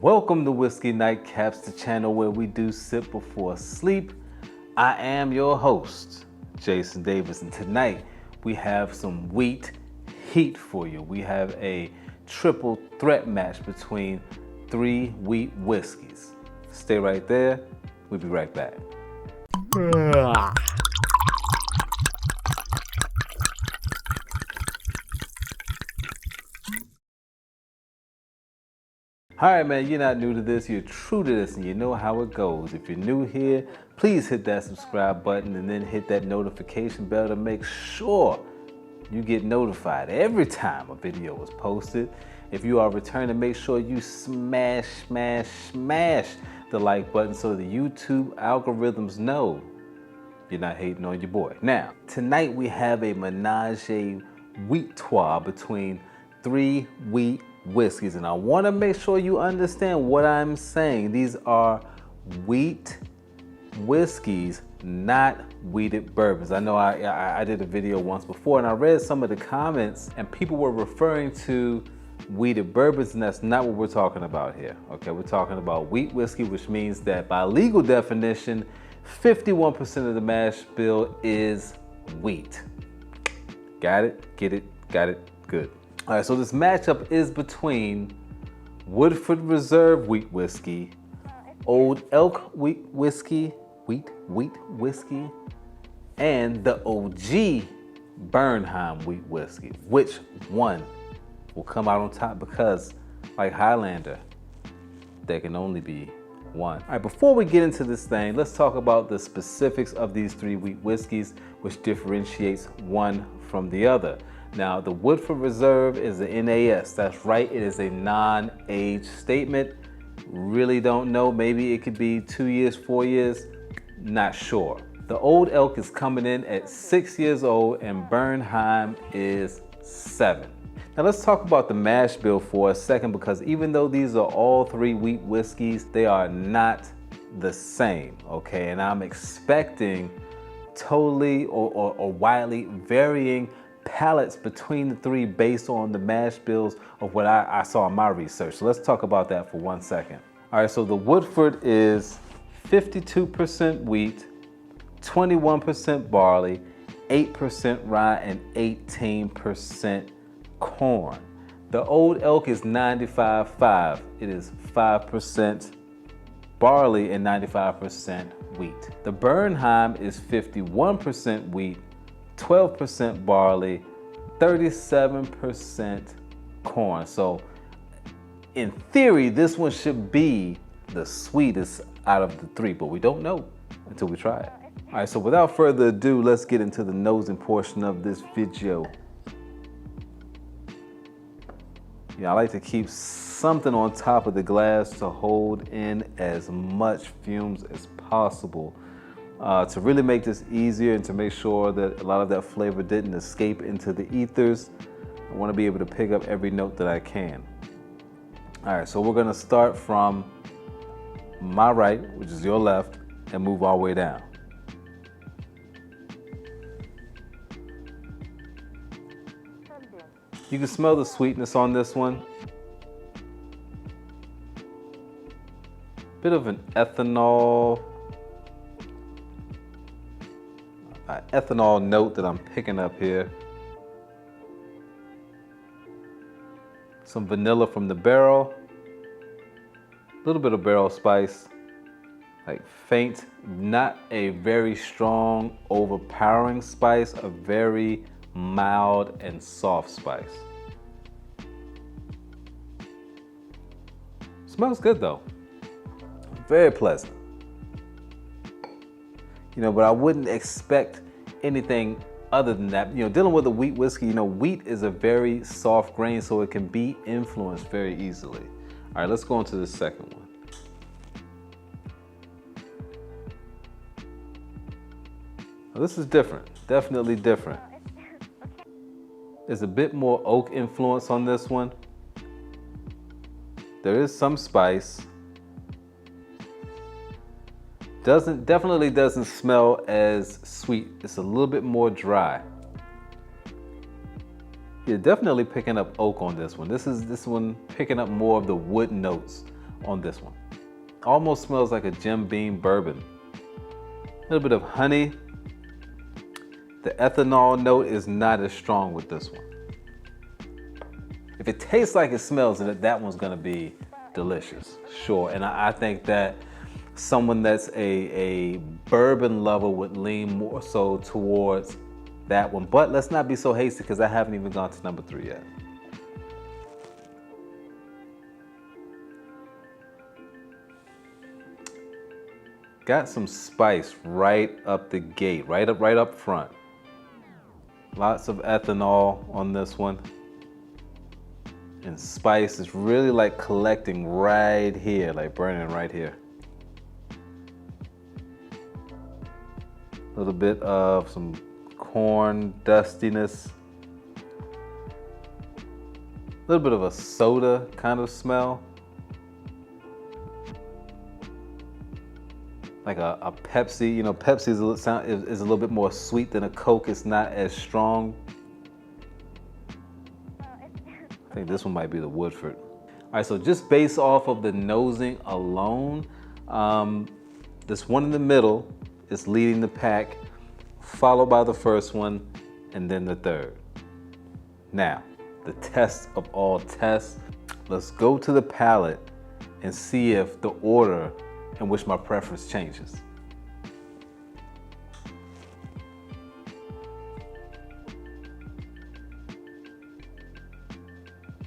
Welcome to Whiskey Nightcaps, the channel where we do sip before sleep. I am your host, Jason Davis, and tonight we have some wheat heat for you. We have a triple threat match between three wheat whiskeys. Stay right there, we'll be right back. All right, man, you're not new to this, you're true to this, and you know how it goes. If you're new here, please hit that subscribe button and then hit that notification bell to make sure you get notified every time a video is posted. If you are returning, make sure you smash the like button so the YouTube algorithms know you're not hating on your boy. Now, tonight we have a menage a trois between three wheat whiskeys, and I want to make sure you understand what I'm saying. These are wheat whiskeys, not wheated bourbons. I know I did a video once before and I read some of the comments and people were referring to wheated bourbons, and that's not what we're talking about here. Okay, we're talking about wheat whiskey, which means that by legal definition, 51% of the mash bill is wheat. Got it? Get it? Got it? Good. All right, so this matchup is between Woodford Reserve wheat whiskey, Old Elk wheat whiskey, wheat whiskey, and the OG Bernheim wheat whiskey. Which one will come out on top? Because like Highlander, there can only be one. All right, before we get into this thing, let's talk about the specifics of these three wheat whiskeys, which differentiates one from the other. Now, the Woodford Reserve is the NAS. That's right, it is a non-age statement. Really don't know, maybe it could be 2 years, 4 years, not sure. The Old Elk is coming in at 6 years old and Bernheim is 7. Now let's talk about the mash bill for a second, because even though these are all three wheat whiskeys, they are not the same, okay? And I'm expecting totally or widely varying palettes between the three based on the mash bills of what I saw in my research. So let's talk about that for 1 second. All right, so the Woodford is 52% wheat, 21% barley, 8% rye, and 18% corn. The Old Elk is 95.5. It is 5% barley and 95% wheat. The Bernheim is 51% wheat, 12% barley, 37% corn. So in theory, this one should be the sweetest out of the three, but we don't know until we try it. All right, so without further ado, let's get into the nosing portion of this video. I like to keep something on top of the glass to hold in as much fumes as possible. To really make this easier and to make sure that a lot of that flavor didn't escape into the ethers, I want to be able to pick up every note that I can. All right, so we're going to start from my right, which is your left, and move our way down. You can smell the sweetness on this one. Bit of an ethanol note that I'm picking up here. Some vanilla from the barrel. A little bit of barrel spice. Like faint, not a very strong, overpowering spice, a very mild and soft spice. Smells good though. Very pleasant. But I wouldn't expect anything other than that. Dealing with a wheat whiskey, wheat is a very soft grain, so it can be influenced very easily. All right, let's go on to the second one. Now, this is different, definitely different. There's a bit more oak influence on this one. There is some spice. Definitely doesn't smell as sweet. It's a little bit more dry. You're definitely picking up oak on this one. This one picking up more of the wood notes on this one. Almost smells like a Jim Beam bourbon. A little bit of honey. The ethanol note is not as strong with this one. If it tastes like it smells, then that one's gonna be delicious, sure. And I think that someone that's a bourbon lover would lean more so towards that one. But let's not be so hasty because I haven't even gone to number 3 yet. Got some spice right up the gate, right up front. Lots of ethanol on this one. And spice is really like collecting right here, like burning right here. A little bit of some corn dustiness. A little bit of a soda kind of smell. Like a Pepsi, you know, Pepsi is a little bit more sweet than a Coke. It's not as strong. I think this one might be the Woodford. All right, so just based off of the nosing alone, this one in the middle is leading the pack, followed by the first one, and then the third. Now, the test of all tests. Let's go to the palate and see if the order in which my preference changes.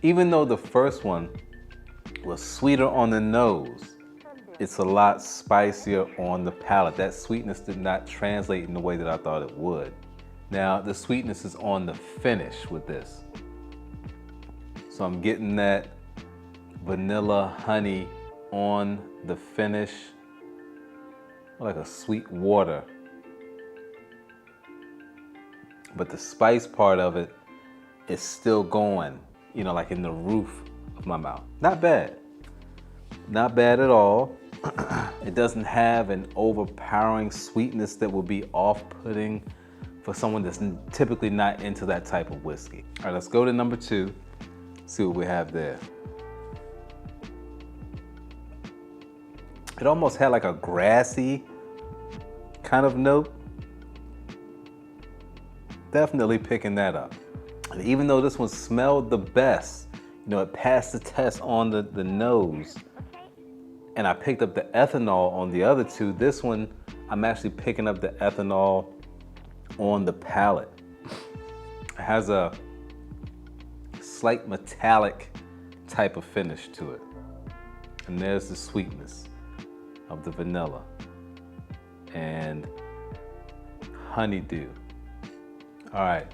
Even though the first one was sweeter on the nose, it's a lot spicier on the palate. That sweetness did not translate in the way that I thought it would. Now, the sweetness is on the finish with this. So I'm getting that vanilla honey on the finish, like a sweet water. But the spice part of it is still going, you know, like in the roof of my mouth. Not bad. Not bad at all. It doesn't have an overpowering sweetness that will be off-putting for someone that's typically not into that type of whiskey. All right, let's go to number 2, see what we have there. It almost had like a grassy kind of note. Definitely picking that up. And even though this one smelled the best, you know, it passed the test on the nose, and I picked up the ethanol on the other two, this one, I'm actually picking up the ethanol on the palate. It has a slight metallic type of finish to it. And there's the sweetness of the vanilla and honeydew. All right,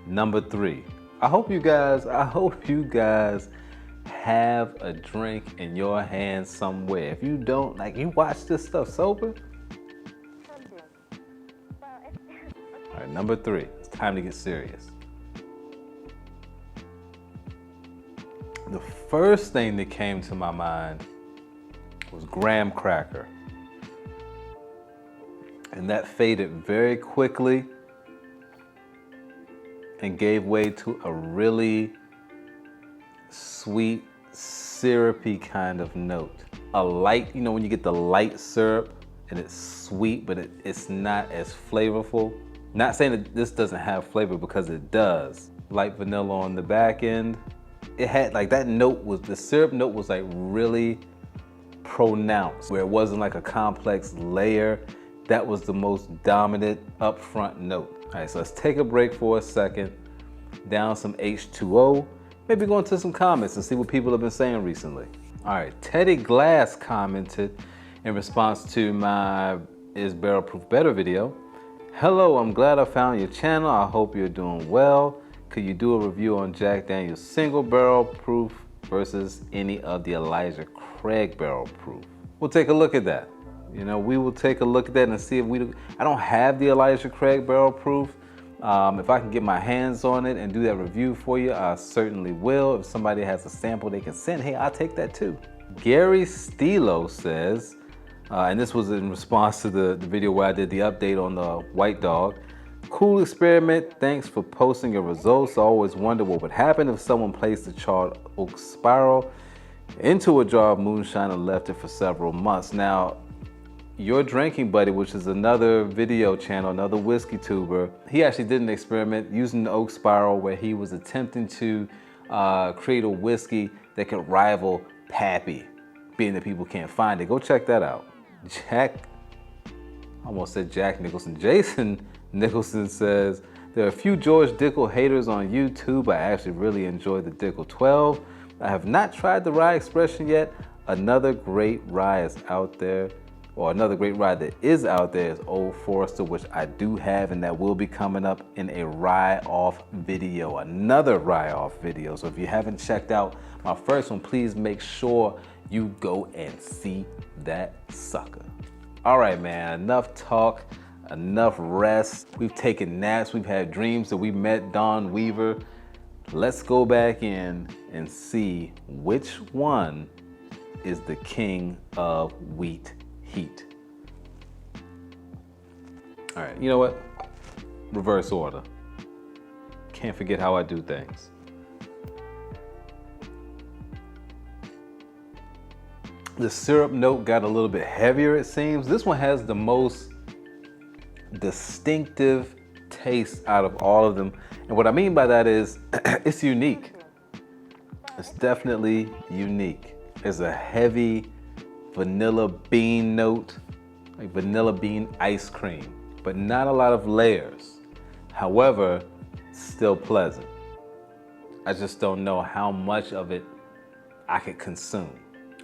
number 3. I hope you guys have a drink in your hand somewhere. If you don't, like, you watch this stuff sober. All right, number 3, it's time to get serious. The first thing that came to my mind was graham cracker. And that faded very quickly and gave way to a really sweet, syrupy kind of note. A light, you know, when you get the light syrup and it's sweet, but it's not as flavorful. Not saying that this doesn't have flavor, because it does. Light vanilla on the back end. It had like that note was, the syrup note was like really pronounced, where it wasn't like a complex layer. That was the most dominant upfront note. All right, so let's take a break for a second, down some H2O, maybe go into some comments and see what people have been saying recently. All right, Teddy Glass commented in response to my Is Barrel Proof Better video. Hello, I'm glad I found your channel. I hope you're doing well. Could you do a review on Jack Daniel's single barrel proof versus any of the Elijah Craig barrel proof? We'll take a look at that. You know, we will take a look at that and see if I don't have the Elijah Craig barrel proof. If I can get my hands on it and do that review for you, I certainly will. If somebody has a sample they can send, hey, I'll take that too. Gary Stilo says, and this was in response to the video where I did the update on the White Dog. Cool experiment, thanks for posting your results. I always wonder what would happen if someone placed the charred oak spiral into a jar of moonshine and left it for several months. Now, Your Drinking Buddy, which is another video channel, another whiskey tuber, he actually did an experiment using the oak spiral where he was attempting to create a whiskey that could rival Pappy, being that people can't find it. Go check that out. I almost said Jack Nicholson. Jason Nicholson says, there are a few George Dickel haters on YouTube. I actually really enjoy the Dickel 12. I have not tried the rye expression yet. Another great rye is out there, or another great rye that is out there is Old Forester, which I do have, and that will be coming up in a rye off video, another rye off video. So if you haven't checked out my first one, please make sure you go and see that sucker. All right, man, enough talk, enough rest. We've taken naps, we've had dreams that we met Dawn Weaver. Let's go back in and see which one is the king of wheat heat. All right, you know what? Reverse order. Can't forget how I do things. The syrup note got a little bit heavier, it seems. This one has the most distinctive taste out of all of them. And what I mean by that is it's unique. It's definitely unique. There's a heavy vanilla bean note, like vanilla bean ice cream, but not a lot of layers. However, still pleasant. I just don't know how much of it I could consume.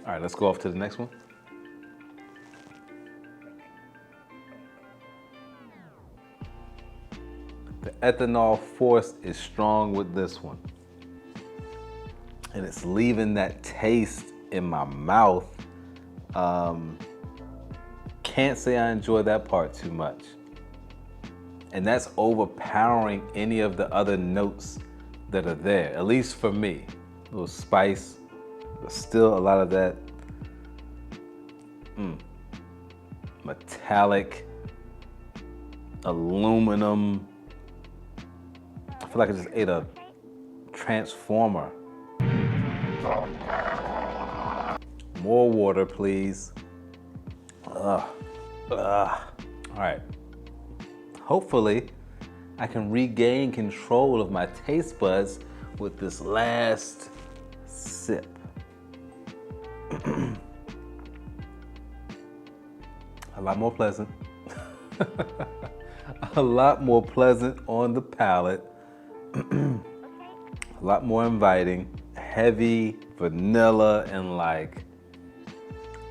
All right, let's go off to the next one. The ethanol force is strong with this one. And it's leaving that taste in my mouth. Can't say I enjoy that part too much. And that's overpowering any of the other notes that are there, at least for me. A little spice, but still a lot of that metallic, aluminum. I feel like I just ate a transformer. More water, please. All right. Hopefully, I can regain control of my taste buds with this last sip. A lot more pleasant. A lot more pleasant on the palate. A lot more inviting. Heavy vanilla and like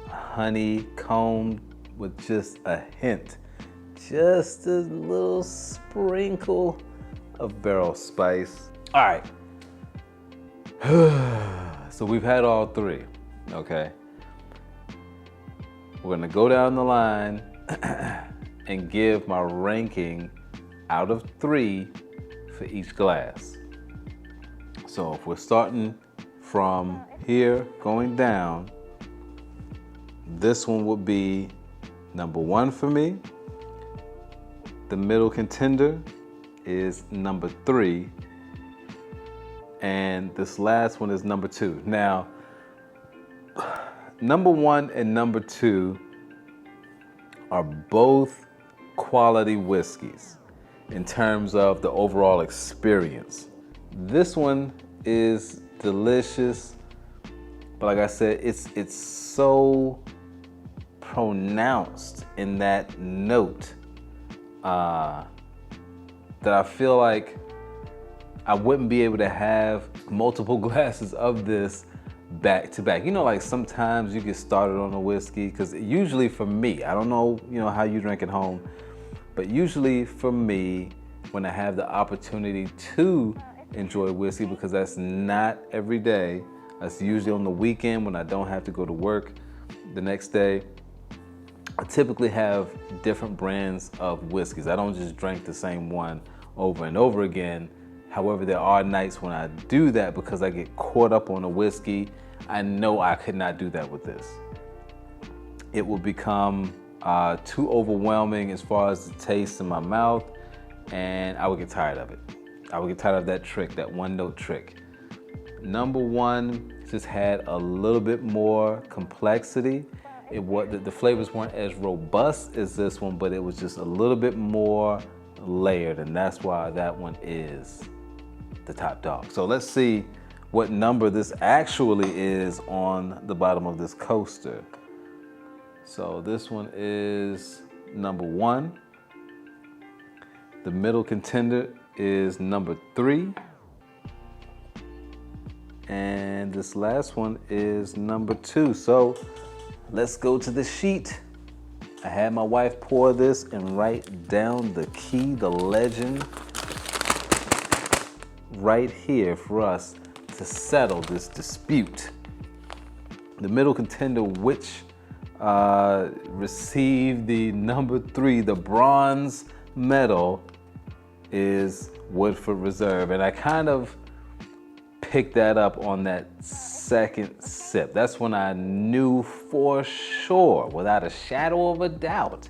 honeycomb with just a hint, just a little sprinkle of barrel spice. All right. So we've had all three, okay? We're gonna go down the line and give my ranking out of 3 for each glass. So if we're starting from here going down, this one would be number 1 for me. The middle contender is number 3. And this last one is number 2. Now, number 1 and number 2 are both quality whiskeys in terms of the overall experience. This one is delicious, but like I said, it's so pronounced in that note that I feel like I wouldn't be able to have multiple glasses of this back to back. You know, like sometimes you get started on a whiskey, because usually for me, I don't know, how you drink at home, but usually for me, when I have the opportunity to enjoy whiskey, because that's not every day, that's usually on the weekend when I don't have to go to work the next day, I typically have different brands of whiskeys. I don't just drink the same one over and over again. However, there are nights when I do that because I get caught up on a whiskey. I know I could not do that with this. It will become too overwhelming as far as the taste in my mouth, and I would get tired of it. I would get tired of that trick, that one note trick. Number 1 just had a little bit more complexity. The flavors weren't as robust as this one, but it was just a little bit more layered, and that's why that one is the top dog. So let's see what number this actually is on the bottom of this coaster. So this one is number 1. The middle contender is number 3. And this last one is number 2. So let's go to the sheet. I had my wife pour this and write down the key, the legend, right here for us to settle this dispute. The middle contender, which received the number 3, the bronze medal, is Woodford Reserve. And I kind of picked that up on that second sip. That's when I knew for sure, without a shadow of a doubt,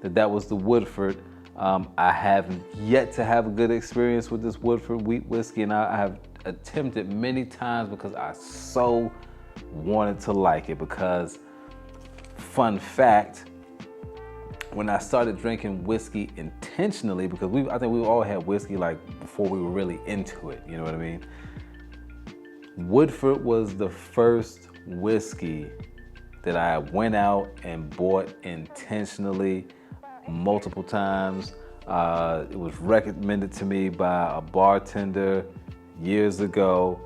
that that was the Woodford. I haven't yet to have a good experience with this Woodford wheat whiskey, and I have attempted many times because I so wanted to like it. Because, fun fact, when I started drinking whiskey intentionally, because I think we all had whiskey like before we were really into it, you know what I mean? Woodford was the first whiskey that I went out and bought intentionally multiple times. It was recommended to me by a bartender years ago.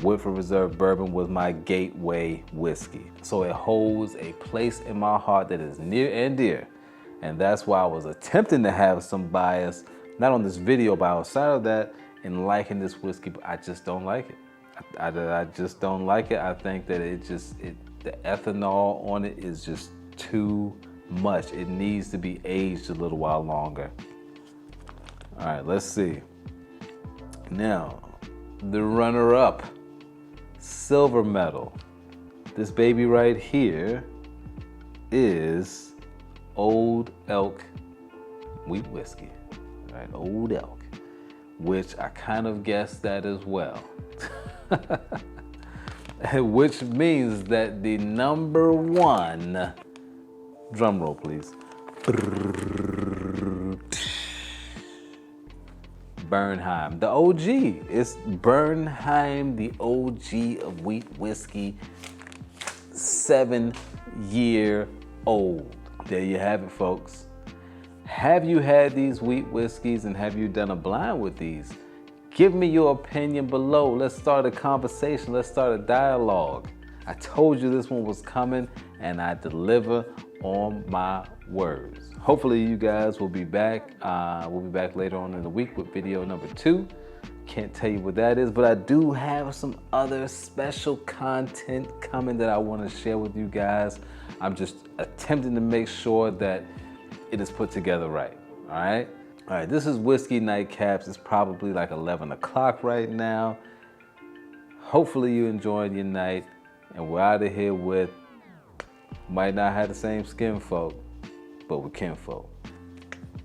Woodford Reserve Bourbon was my gateway whiskey. So it holds a place in my heart that is near and dear. And that's why I was attempting to have some bias, not on this video, but outside of that, in liking this whiskey, but I just don't like it. I just don't like it. I think that the ethanol on it is just too much. It needs to be aged a little while longer. All right, let's see. Now, the runner-up, silver medal. This baby right here is Old Elk wheat whiskey, right? Old Elk, which I kind of guessed that as well. Which means that the number 1, drum roll please, Bernheim, the OG. It's Bernheim, the OG of wheat whiskey, 7-year-old. There you have it, folks. Have you had these wheat whiskeys, and have you done a blind with these? Give me your opinion below. Let's start a conversation. Let's start a dialogue. I told you this one was coming, and I deliver on my words. Hopefully you guys will be back. We'll be back later on in the week with video number 2. Can't tell you what that is, but I do have some other special content coming that I want to share with you guys. I'm just attempting to make sure that it is put together right, all right? All right, this is Whiskey Nightcaps. It's probably like 11 o'clock right now. Hopefully you enjoyed your night, and we're out of here with, might not have the same skin folk, but we're kinfolk.